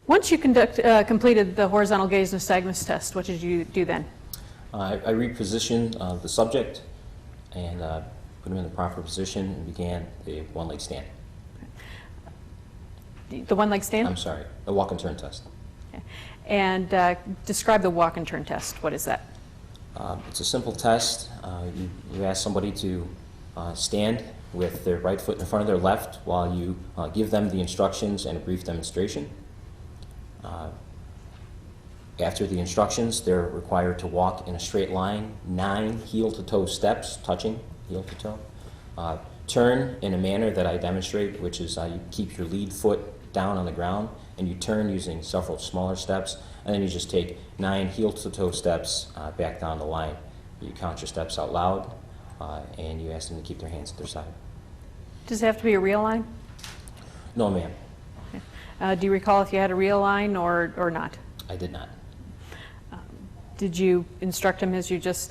Once you completed the horizontal gaze nystagmus test, what did you do then? I repositioned the subject and put him in the proper position and began the one-leg stand. The one-leg stand? I'm sorry, the walk and turn test. Okay. And describe the walk and turn test. What is that? It's a simple test. You ask somebody to stand with their right foot in front of their left while you give them the instructions and a brief demonstration. After the instructions, they're required to walk in a straight line, 9 heel-to-toe steps, touching heel to toe. Turn in a manner that I demonstrate, which is you keep your lead foot down on the ground and you turn using several smaller steps, and then you just take 9 heel-to-toe steps back down the line. You count your steps out loud and you ask them to keep their hands at their side. Does it have to be a real line? No, ma'am. Okay. Do you recall if you had a real line or not? I did not. Did you instruct him as you just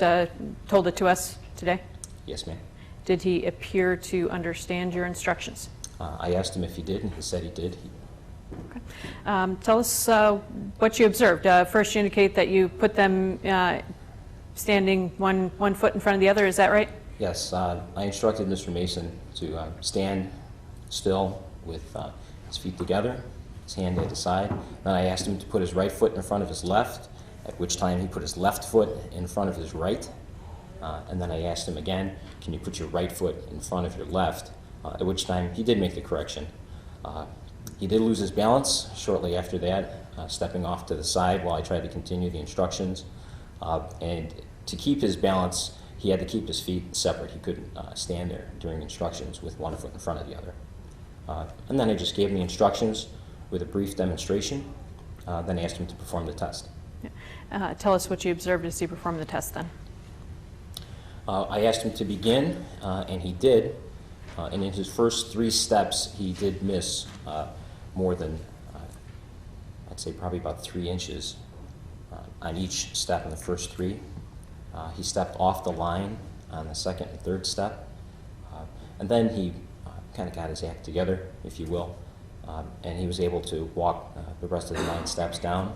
told it to us today? Yes, ma'am. Did he appear to understand your instructions? I asked him if he did, and he said he did. Okay. Tell us what you observed. First, you indicate that you put them standing one foot in front of the other. Is that right? Yes. I instructed Mr. Mason to stand still with his feet together, his hand at his side. Then I asked him to put his right foot in front of his left, at which time he put his left foot in front of his right. And then I asked him again, can you put your right foot in front of your left? At which time he did make the correction. He did lose his balance shortly after that, stepping off to the side while I tried to continue the instructions. And to keep his balance, he had to keep his feet separate. He couldn't stand there during instructions with one foot in front of the other. And then I just gave him the instructions with a brief demonstration, then I asked him to perform the test. Tell us what you observed as he performed the test then. I asked him to begin, and he did. And in his first 3 steps, he did miss more than, I'd say probably about 3 inches on each step in the first 3. He stepped off the line on the second and third step. And then he kind of got his act together, if you will, and he was able to walk the rest of the 9 steps down.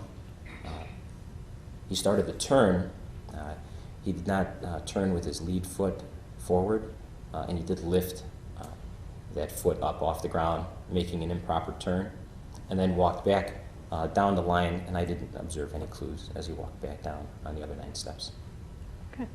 He started to turn. He did not turn with his lead foot forward, and he did lift that foot up off the ground, making an improper turn, and then walked back down the line, and I didn't observe any clues as he walked back down on the other 9 steps. Okay.